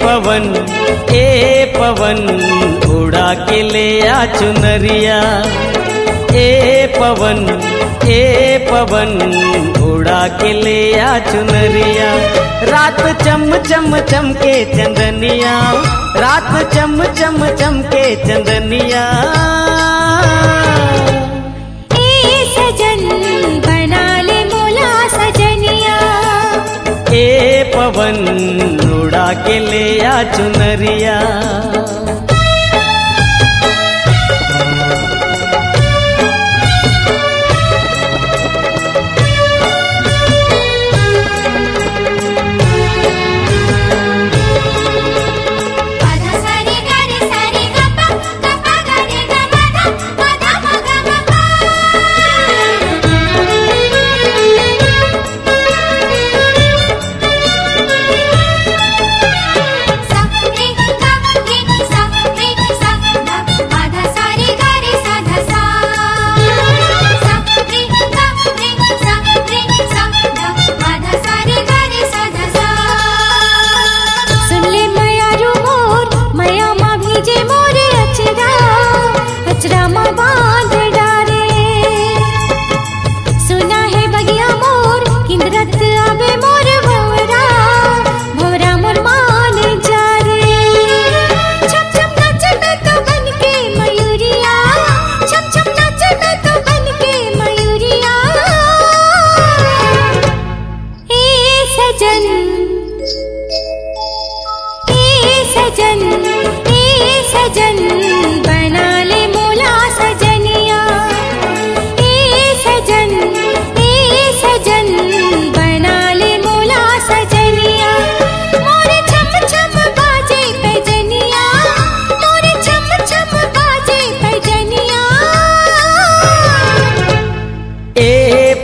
पवन ए पवन उड़ा के ले आ चुनरिया। पवन उड़ा के ले आ चुनरिया। रात चम चम चमके चंदनिया, रात चम चम चमके चंदनिया। पवन उड़ा के ले आ चुनरिया।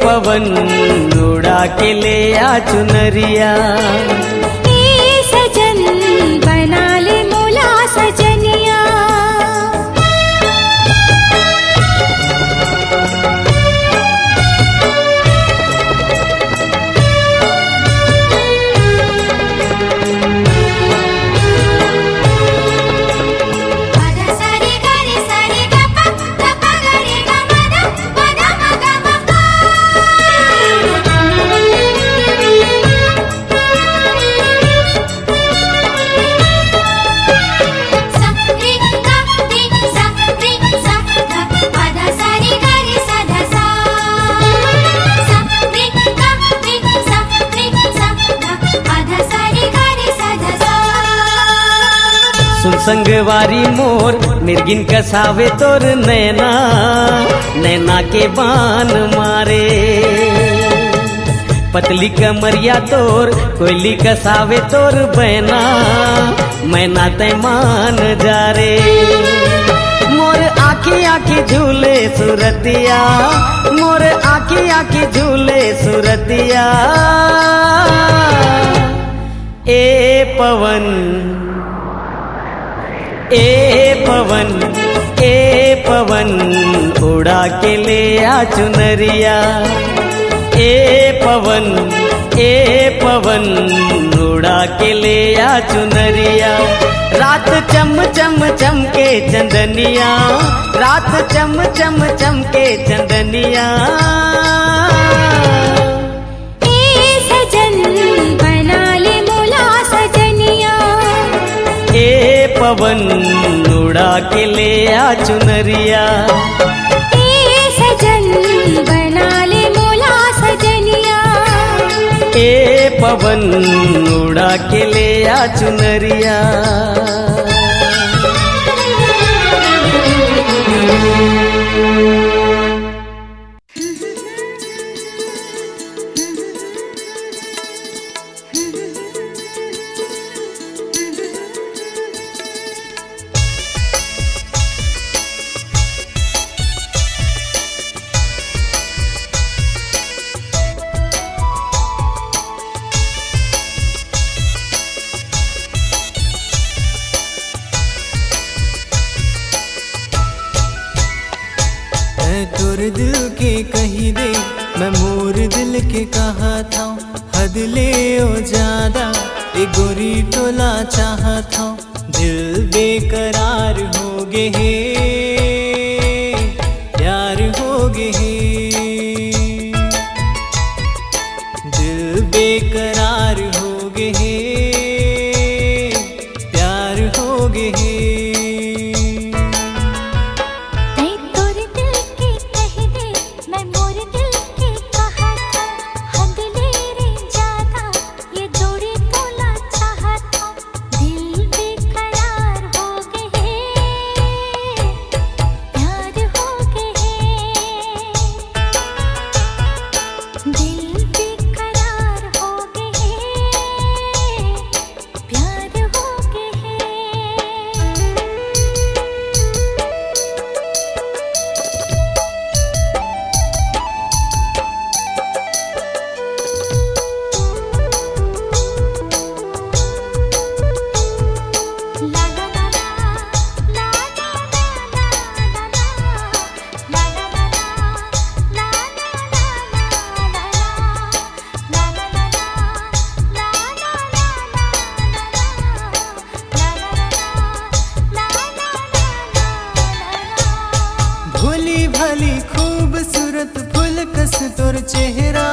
पवन उड़ा के ले आ चुनरिया। सजन बना ले मोला सजनिया। सुन संगवारी मोर मिर्गिन कसावे तोर नैना, नैना के बान मारे। पतली कमरिया तोर कोयली कसावे तोर बैना, मैना तय मान जा रे। मोर आखी आखी झूले सुरतिया, मोर आखी आखी झूले सुरतिया। पवन उड़ा के ले आ चुनरिया। पवन उड़ा के ले आ चुनरिया। रात चम चम चमके चंदनिया, रात चम चम चमके चंदनिया। पवन उड़ा के ले आ चुनरिया। पवन उड़ा के ले आ चुनरिया। तोर दिल के कही दे, मैं मोर दिल के कहा था। हद ले ओ ज्यादा ए गोरी टोला चाहत था। दिल बेकरार हो गे हे, प्यार हो गे हे। दिल बेकरार हो गे हे, प्यार हो गे हे। तोर चेहरा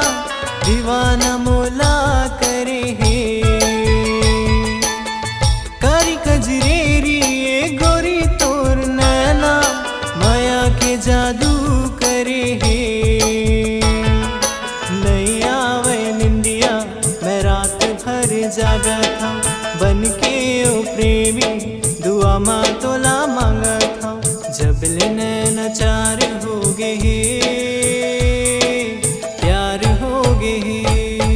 दीवाना मोला करे हे। कारी कजरेरी ए गोरी तोर नैना माया के जादू करे हे। नहीं आवे निंदिया मैं रात भर जागा था। बन के ओ प्रेमी दुआ माँ तोला मांगा था। जब ले नैना चार हो गए हे, प्यार हो गए हे।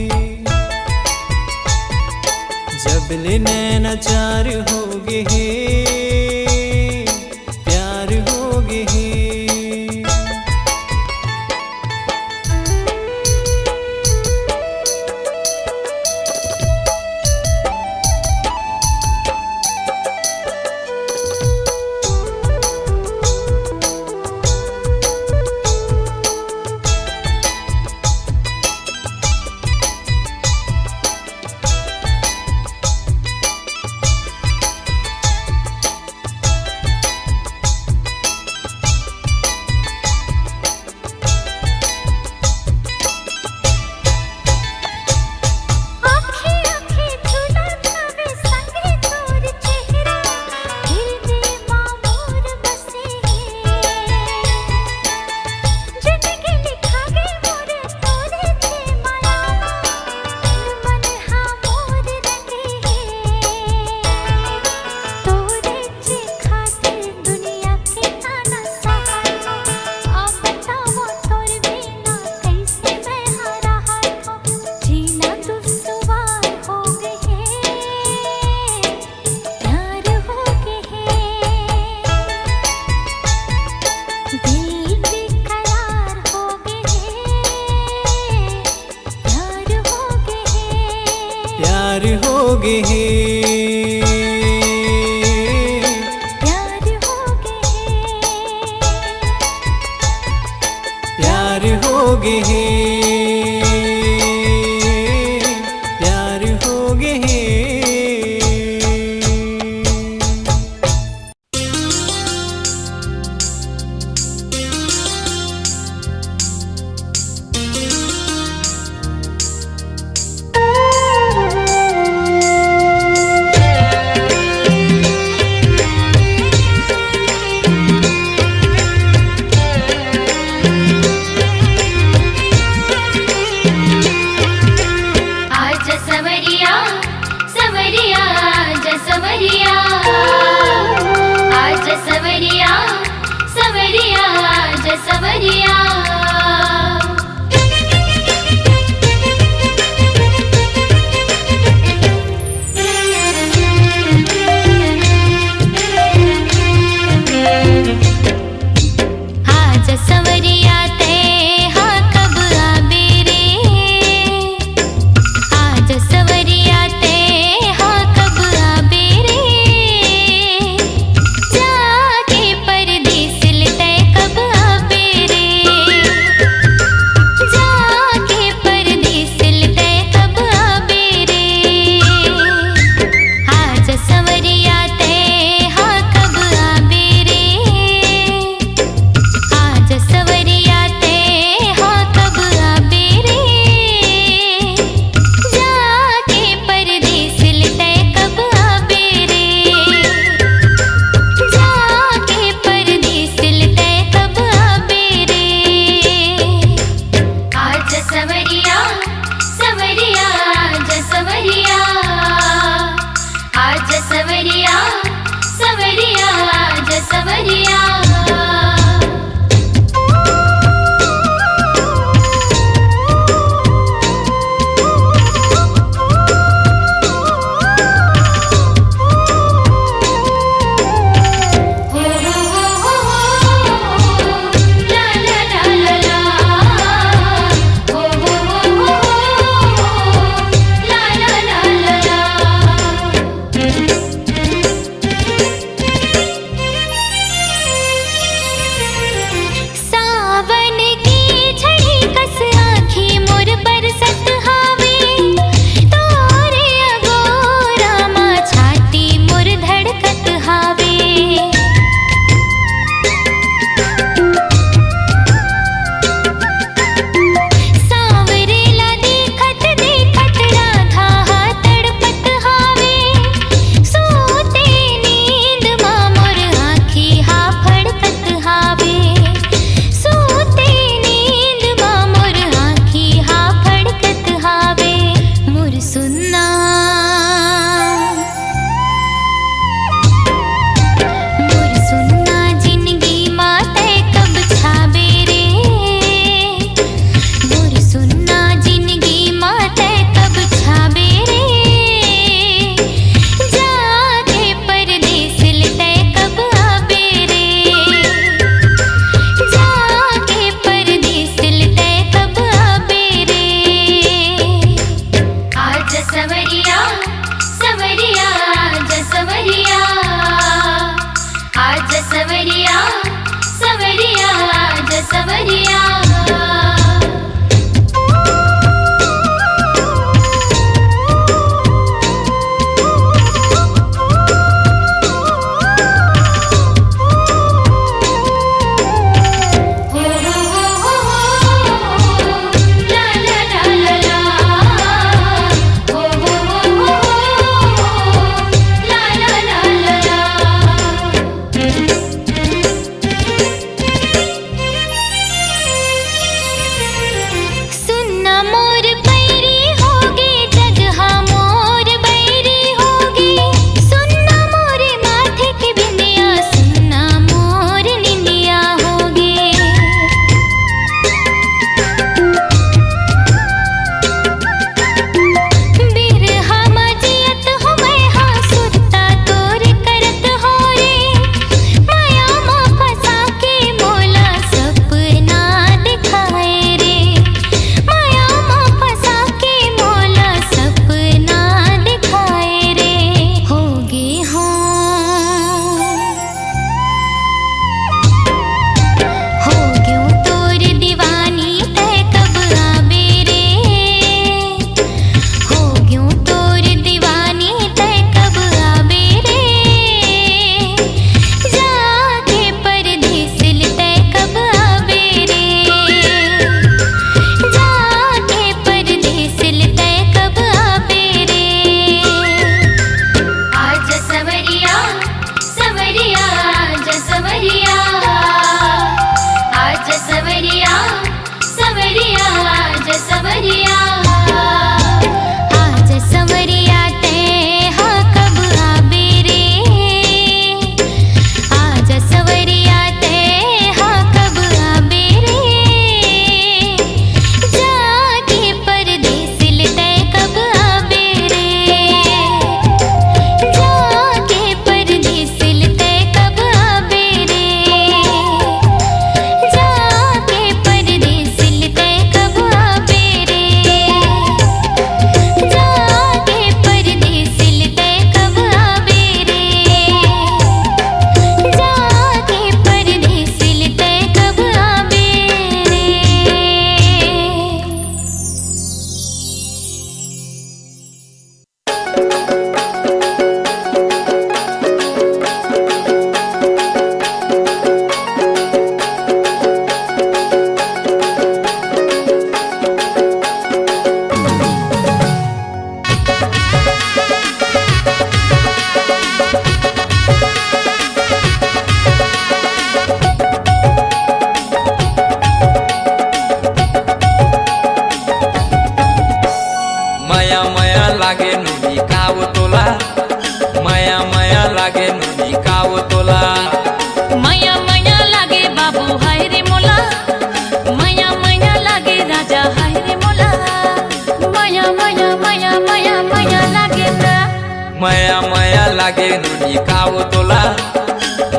माया माया लागे नुनी काव तोला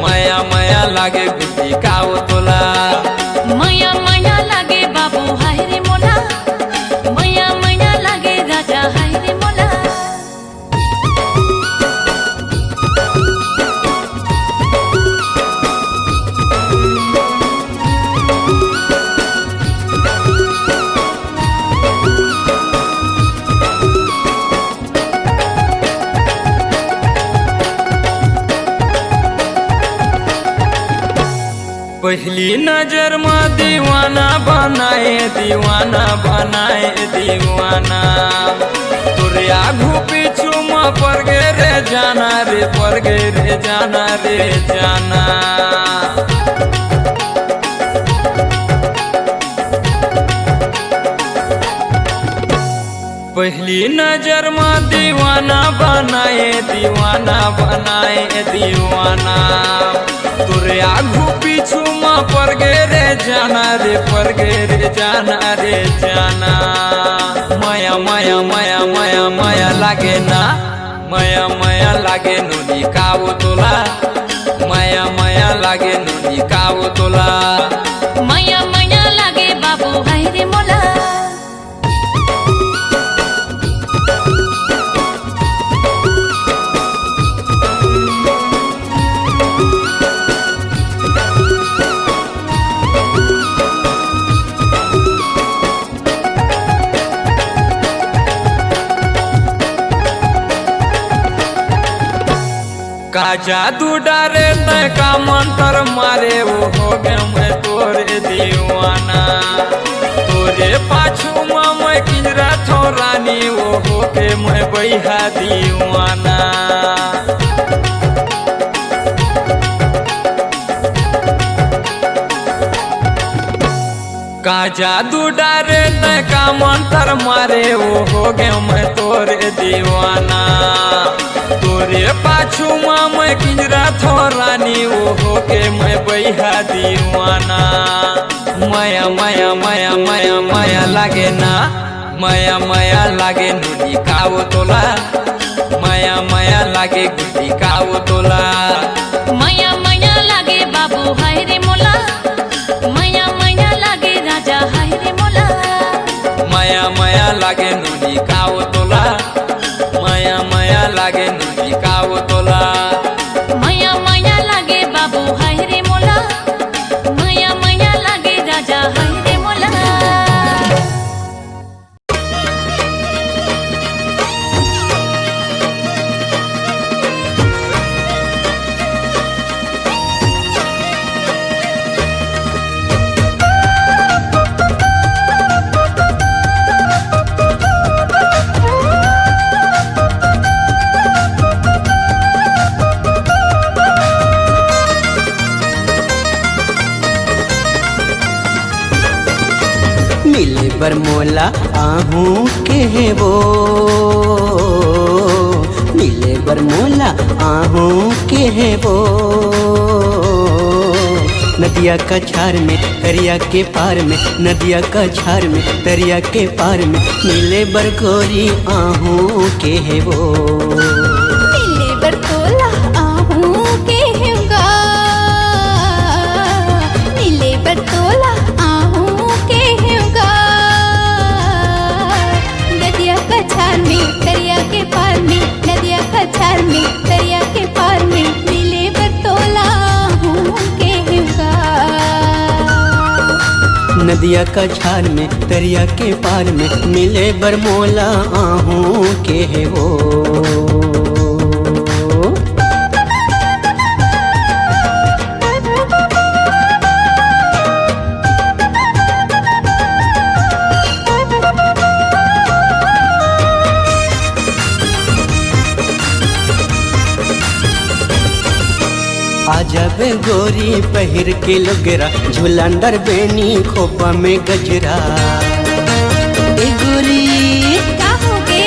माया माया लागे गुड्डी काव तोला माया माया लागे बाबू हाय रे मोला माया माया लागे राजा हाय रे मोला पहली नजर में दीवाना बनाए दीवाना बनाए दीवाना तोरे आगू पीछू में पर गे रे जाना रे पर गे रे जाना रे जाना पहली नजर में दीवाना बनाए दीवाना बनाए दीवाना तोरे आगू पीछू माँ पर गे रे जाना रे पर गे रे जाना रे जाना माया माया माया माया माया लागे ना माया माया लागे नुनी काव तोला माया माया लागे नुनी काव तोला माया माया लागे बाबू हाय रे मोला का जादू डारे तय का मंत्र मारे वो हो गए मैं तोरे दीवाना तोरे पाछू में मैं किंजरा थो रानी वो हो के मैं बैहा दीवाना का जादू डारे तय का मंत्र मारे वो हो गए मैं तोरे दीवाना तोरे पाछू माँ मैं किंजरा थो रानी वो हो के मैं बैहा दीवाना माया माया माया माया माया लागे ना माया माया लागे नुनी काव तोला माया माया लागे गुड्डी काव तोला माया माया लागे बाबू हाय रे मोला माया माया लागे राजा हाय रे मोला माया माया लागे नुनी काव तोला माया माया लागे नुनी काव तोला माया माया लागे बाबू हाय रे मोला माया माया लागे राजा हाय रे मोला मिले बरमोला आहूं के है वो मिले बरमोला आहूं के है वो नदिया का छार में दरिया के पार में नदिया का छार में दरिया के पार में मिले बरगोरी आहूं के है वो मिले बरतोला आहूं के होगा मिले बरतोला आहूं के होगा नदिया का छार में दरिया के पार में नदिया का छार में दरिया के पार में मिले बरतोला आहूं के होगा नदिया का छार में दरिया के पार में मिले बरमोला आहूं के है वो आजब गोरी पहिर के लुगरा झुलंदर बेनी खोपा में गजरा ए गोरी का हो गे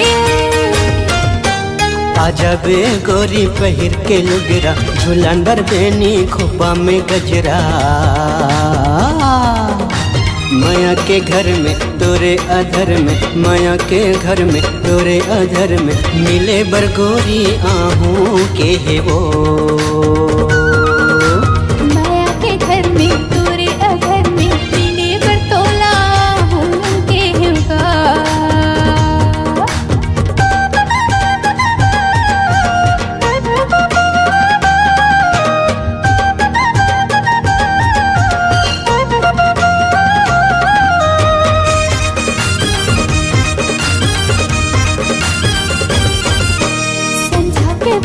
आजब गोरी पहिर के लुगरा झुलंदर बेनी खोपा में गजरा माया के घर में तोरे अधर में, माया के घर में तोरे अधर में, मिले बरगोरी आहू के है वो। माया के घर में तोरे अधर में, मिले बरतोला आहू के होगा।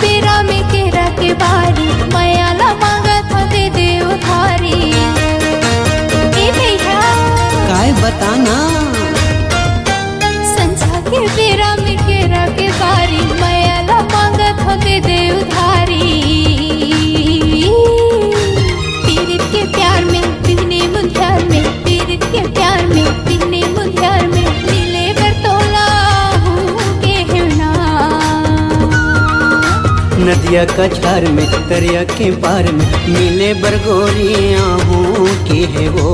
बेरा में केरा के बारी, मयाला मांगा था दे दे उधारी। ए भैया काय बताना, संझा के बेरा में केरा के बारी, मयाला मांगा था दे दे उधारी। पीरित के प्यार में बिहने मुंध्यार में, पीरित के प्यार में बिहने मुंध्यार में, मिले बरतोला के हिवना। नदिया का छार में दरिया के पार में, मिले बरगोरी आहू के है वो।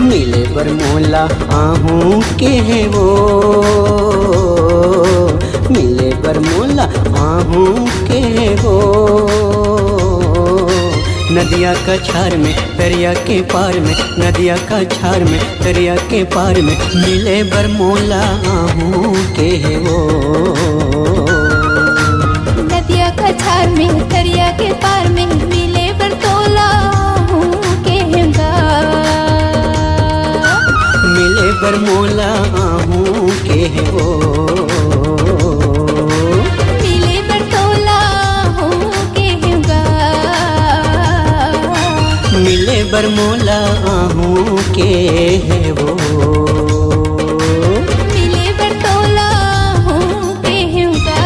मिले बरमोला आहू के है वो, मिले बरमोला आहू के है वो। नदिया का छार में दरिया के पार में, नदिया का छार में दरिया के पार में, मिले बरमोला आहू के है वो। नदिया का छार में दरिया के पार में, मिले बरतोला आहू के होगा। मिले बरमोला आहू के है वो। मिले बरतोला आहू के होगा। मिले बरमोला आहू के है वो। मिले बरतोला आहू के होगा।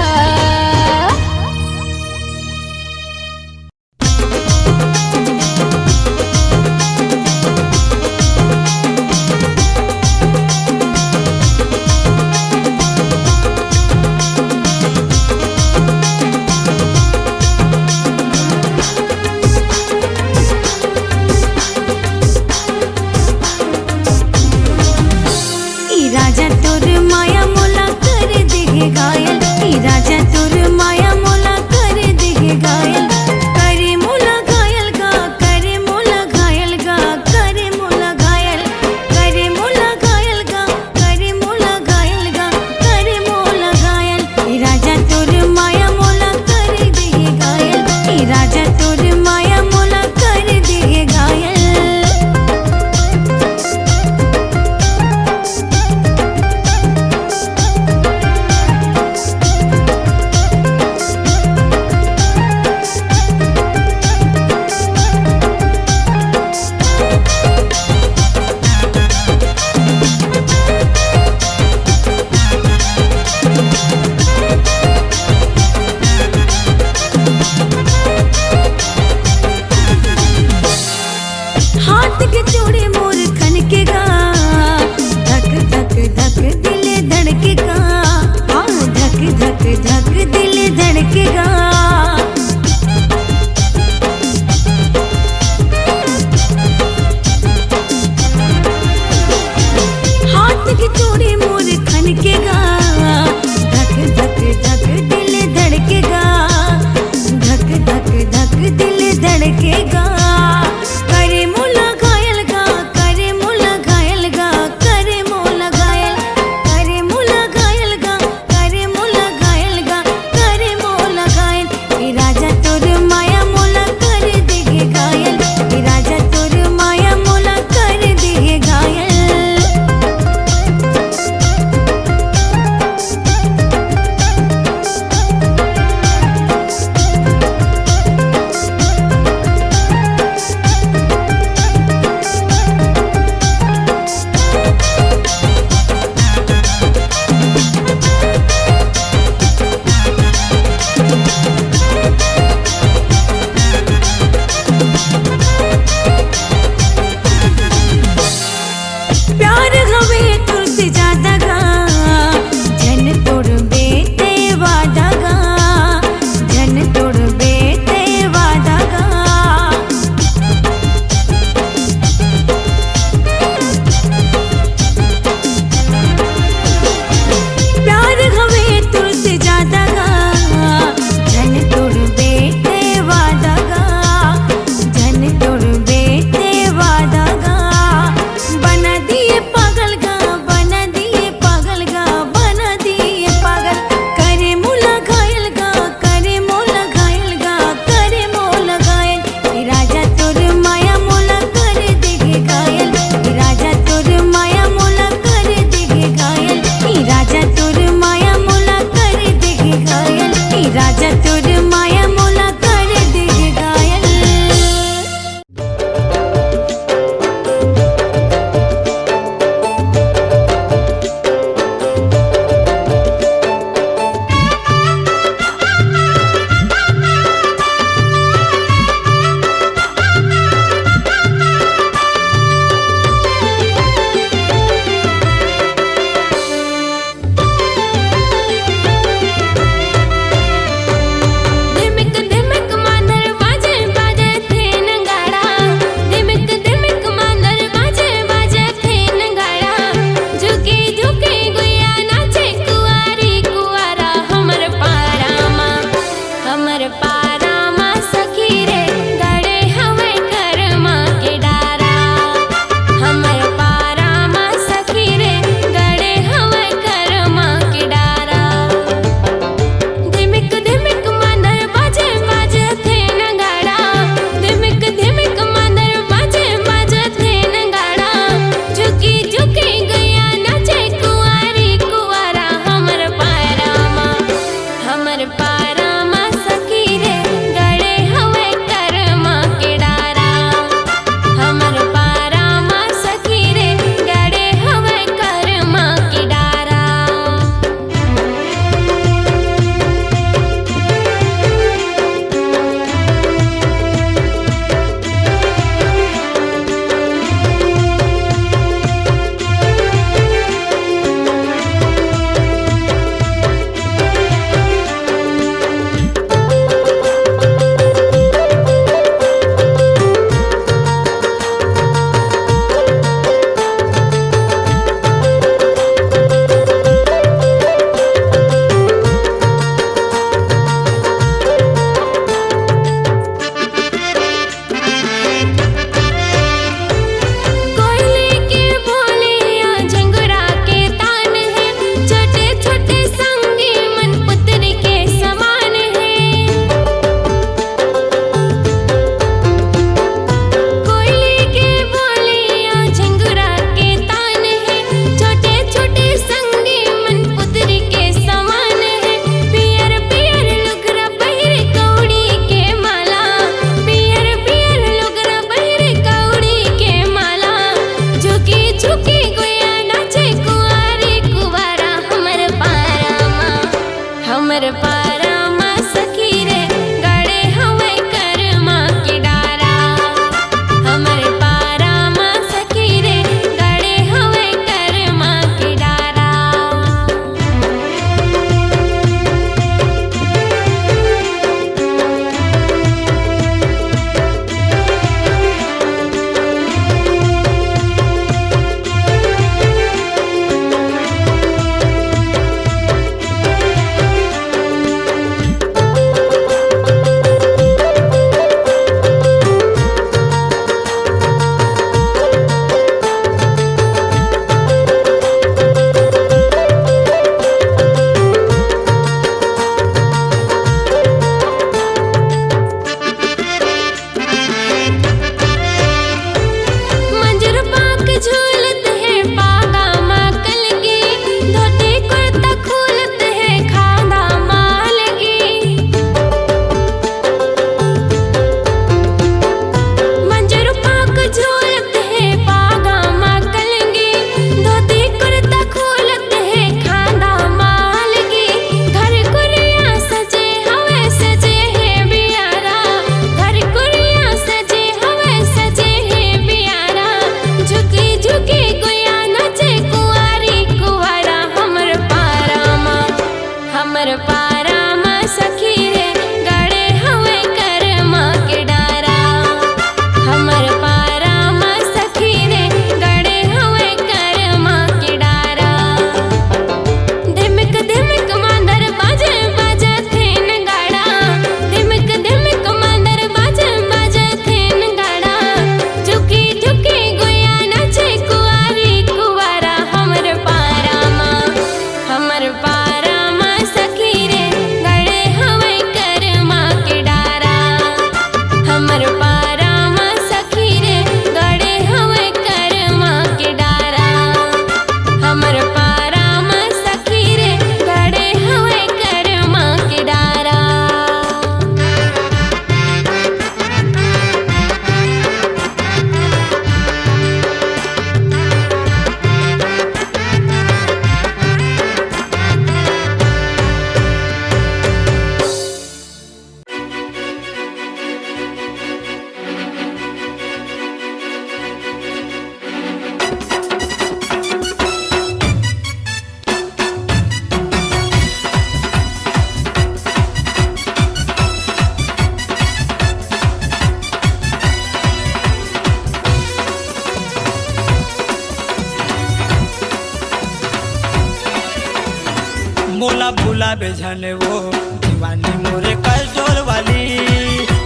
भूलाबे जाने वो दीवानी मोरे कलडोल वाली,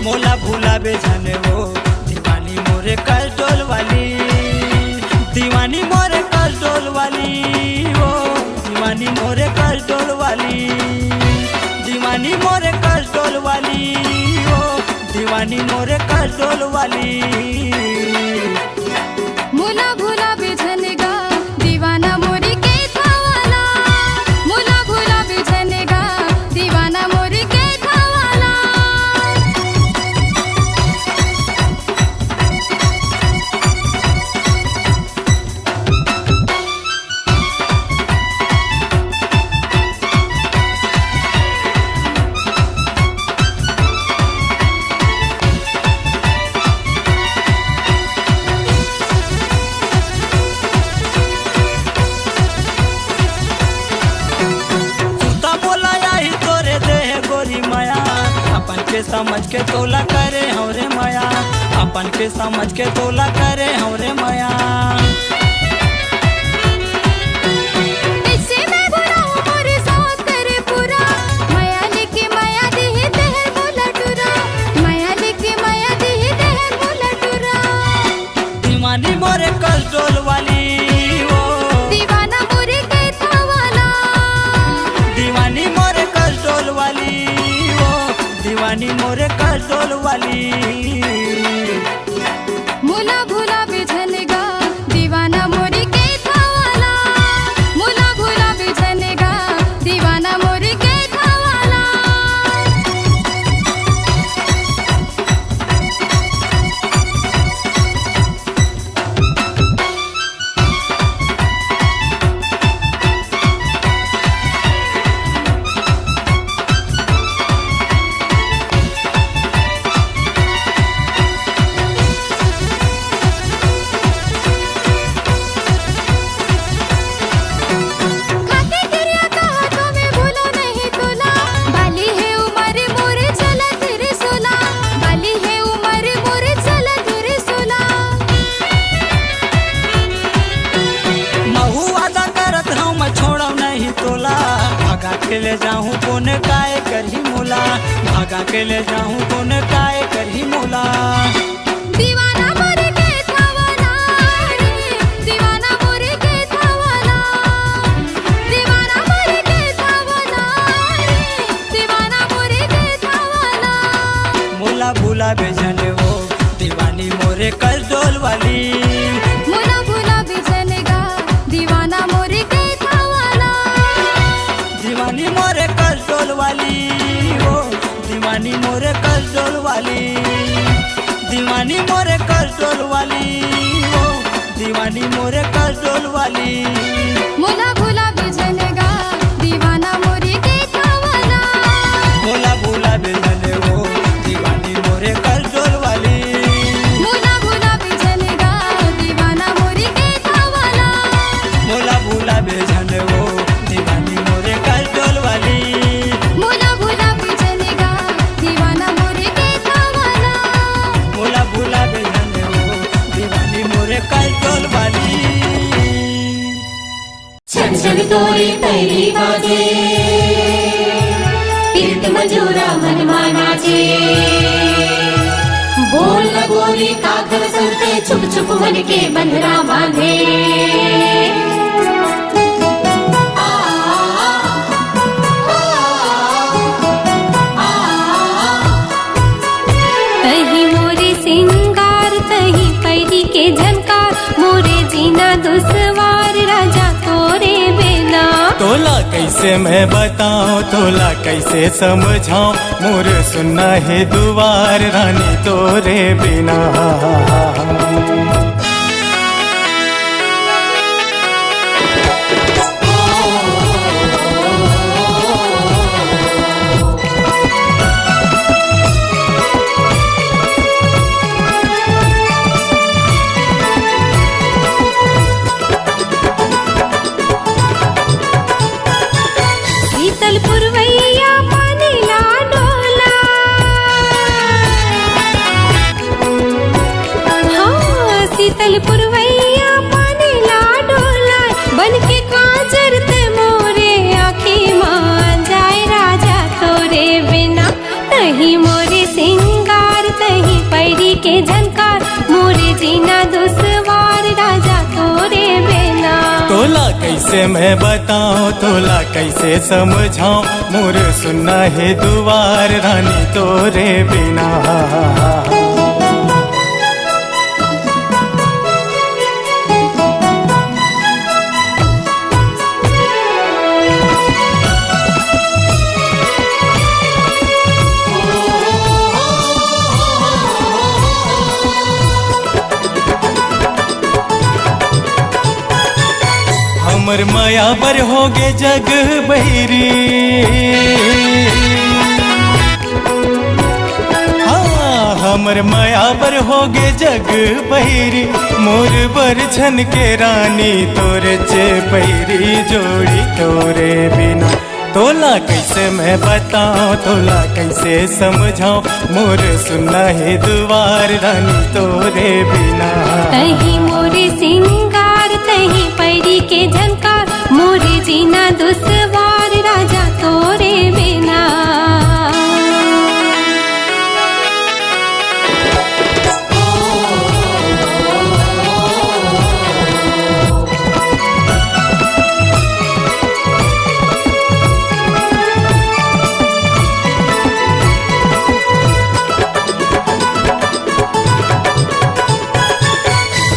मोला भूलाबे जाने वो दीवानी मोरे कलडोल वाली, दीवानी मोरे कलडोल वाली, वो दीवानी मोरे कलडोल वाली, दीवानी मोरे कलडोल वाली, वो दीवानी मोरे कलडोल वाली। मुला भूला बिझनेगा दीवाना मोरी के थावाला, मुला भूला बिझनेगा दीवाना मोरी के थावाला। सुता बोला यही तोरे देह गोरी माया, अपन के समझ के तोला करे हमरे माया, अपन के समझ के तोला करे हमरे माया। ऐसे में बुरा मोरे साथ करे पूरा, माया लेके माया देहे देहर मोला टूरा, माया लेके माया देहे देहर मोला टूरा। दीवानी मोरे कलडोल वाली, वो दीवाना मोरी के थावाला, दीवानी मोरे कलडोल वाली, वो दीवानी मोरे कलडोल वाली। मुला भूला बिझनेगा दीवाना मोरी के थावाला, मुला भूला बिझनेगा दीवाना मोरी के थावाला। खाके गिरिया का हाथों में भूलो नहीं तोला, बाली है उमर मोरे चला तेरे सोला, बाली है उमर मोरे चला तेरे सोला। महू वादा करत हूँ मैं छोड़ब नहीं तोला, भागा के ले जाऊँ कोने काय करही मोला, भागा के ले जाऊँ कोने काय करही मोला। दीवाना मोरे के थावाला रे, दीवाना मोरे के थावाला, दीवाना मोरे के थावाला रे, दीवाना मोरे के थावाला। मोला भूला बेजने वो दीवानी मोरे कलडोल वाली, मुला भूला बिझनेगा दीवाना मोरी के थावाला, दीवानी मोरे कलडोल वाली, वो दीवानी मोरे कलडोल वाली, दीवानी मोरे कलडोल वाली, वो दीवानी मोरे कलडोल वाली। मुला भूला बिझनेगा दीवाना मोरी के थावाला, मोला भूला बेजने वो दीवानी मोरे कलडोल वाली, मुला भूला बिझनेगा दीवाना मोरी के थावाला। मोला भूला बेजने वो दीवानी मोरे कलडोल वाली, मुला भूला बिझनेगा दीवाना मोरी के थावाला, मोला भूला बेजने वो दीवानी मोरे कलडोल वाली। छन छन तोरी पहली बाजे, पीत मजूरा मनमा नाचे, बोल न गोरी काकर संते छुप छुप मन के बंधना बांधे। तही मोरे सिंगार तही पैरी के झनकार, मोरे जीना दुसवार राजा तोरे बिना। तोला कैसे मैं बताऊं, तोला कैसे समझाऊं, मोर सुनना है दुआर रानी तोरे बिना। शीतल पुरवैया पानी ला डोला, हाँ शीतल पुरवैया पानी ला डोला, बन के काजर ते मोरे आँखी मान जाए, के झनकार मोरे जीना दुश्वार राजा तोरे बिना। तोला कैसे मैं बताऊं, तोला कैसे समझाऊं, मोर सुनना है दुआर रानी तोरे बिना। हमर माया बर होगे जग बहिरी, हाँ हमर माया बर होगे जग बहिरी, मोर बर छन के रानी तोरे चे पैरी जोड़ी तोरे बिना। तोला कैसे मैं बताऊं, तोला कैसे समझाऊं, मोर सुनना है दुआर रानी तोरे बिना। तही मोरे सिंगार तही पैरी के झनकार मोरे जीना दुश्वार राजा तोरे बिना।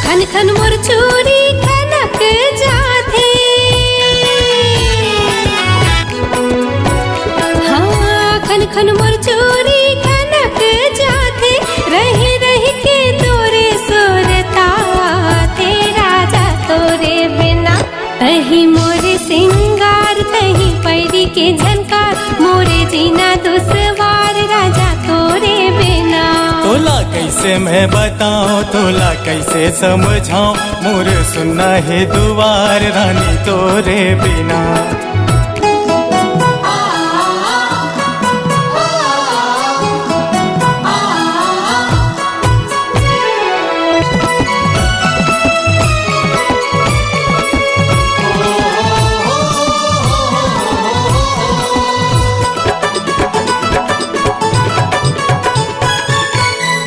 खन खन मोर चूड़ी खनक जाथे, हाँ खन खन मोर चूड़ी खनक जाथे, रही रही के तोरे सुरता थे राजा तोरे बिना। तही मोरे सिंगार तही पैरी के झनकार मोरे जीना दुश्वार राजा तोरे बिना। तोला कैसे मैं बताऊं, तोला कैसे समझाऊं, मोर सुनना है दुआर रानी तोरे बिना।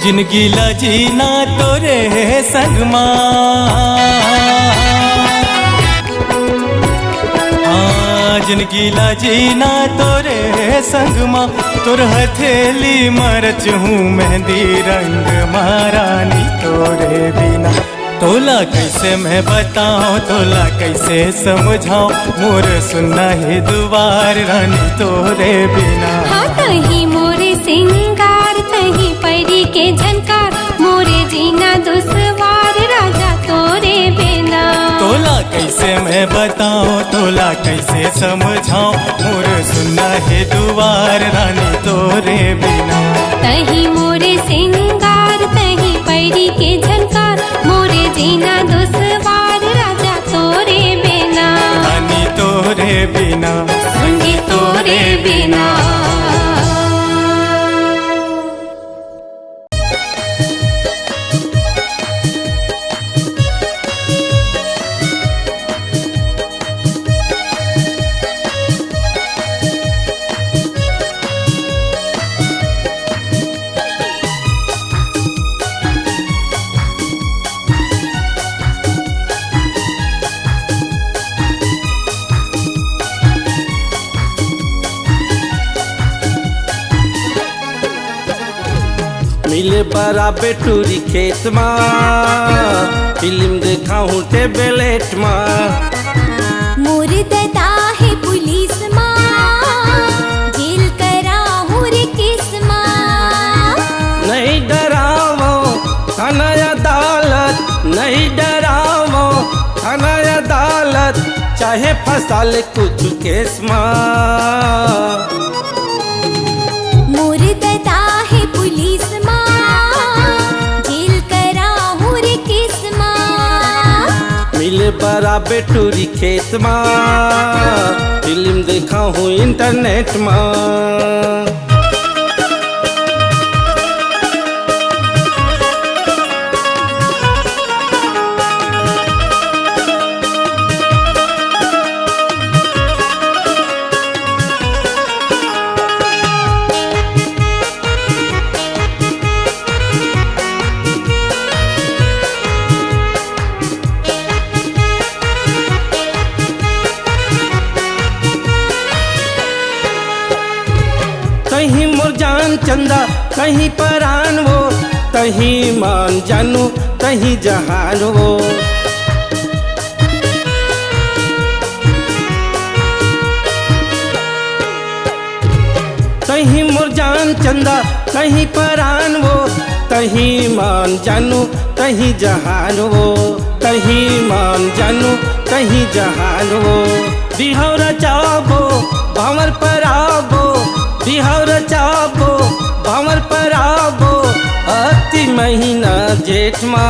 जिनकी जीना तोरे संग माँ, हाँ जिनकी जीना तोरे संग माँ, तोर हथेली मरच हूँ मेहंदी रंग महारानी तोरे बिना। तोला कैसे मैं बताऊं, तोला कैसे समझाऊं, मोर सुनना है दुआर रानी तोरे बिना। हाँ तही मोरे सिंगार तही पैरी के झनकार मोरे जीना दुश्वार राजा तोरे बिना। तोला कैसे मैं बताऊं, तोला कैसे समझाऊं, मोर सुनना है दुआर रानी तोरे बिना। तही मोरे सिंगार तही पैरी के झनकार मोरे जीना दुश्वार राजा तोरे बिना। रानी तोरे बिना, संगी तोरे बिना। मिले बराबर टूरी खेत माँ, फिल्म देखाऊं टेबलेट माँ। मोर ददा है पुलिस माँ, जेल कराहूं रे केस माँ। नहीं डरावो थाना अदालत, नहीं डरावो थाना अदालत, चाहे फंसा ले कुछ केस माँ। मोर ददा है पुलिस माँ, जेल कराहूं रे केस माँ। मिले बराबर टूरी खेत माँ, फिल्म देखाऊं इंटरनेट माँ। चंदा कहीं परान वो, कहीं मान जानू कहीं जहान वो। कहीं मोर जान चंदा कहीं परान वो, कहीं मान जानू कहीं जहान वो, कहीं मान जानू कहीं जहान वो। बिहार चाबो भंवर पर आबो, बिहार चाबो भंवर पर आबो, अति महीना जेठ माँ।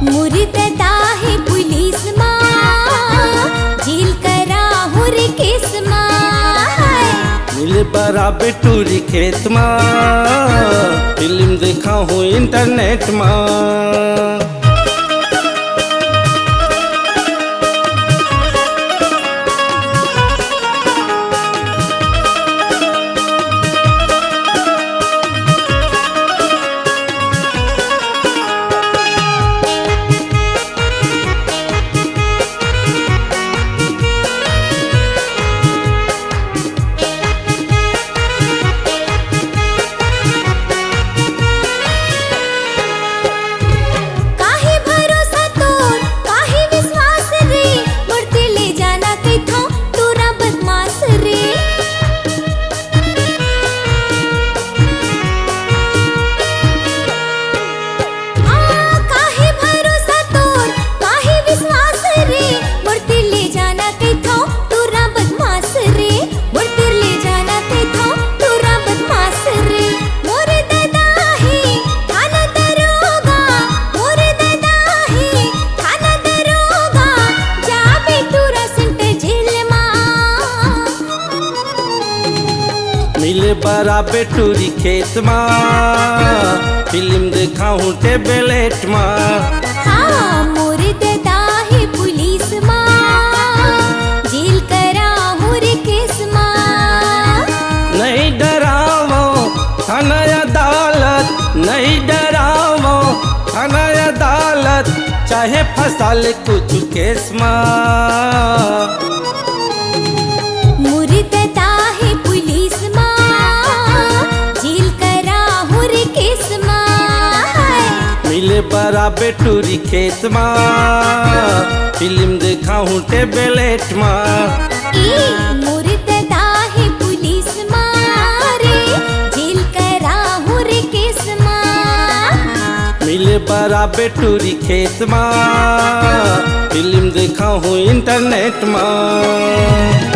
मुर्दा है पुलिस माँ, जेल करा हुर केस माँ। मिले बराबर टूरी खेत माँ, फिल्म देखा हूँ इंटरनेट माँ। मिले बराबर टूरी खेत माँ, फिल्म देखा हूँ टेबलेट माँ। हाँ मोर दादा है पुलिस माँ, जेल करा हूँ रे केस माँ। नहीं डरावो थाना अदालत, नहीं डरावो थाना अदालत, चाहे फंसा ले कुछ केस माँ। मुर्दा है पुलिस माँ, जेल करा हूँ रे केस माँ। मिले बराबर टूरी खेत माँ, फिल्म देखा हूँ टेबलेट माँ। मुर्दा है पुलिस माँ रे, जेल करा हूँ रे केस माँ। मिले बराबर टूरी खेत माँ, फिल्म देखा हूँ इंटरनेट माँ।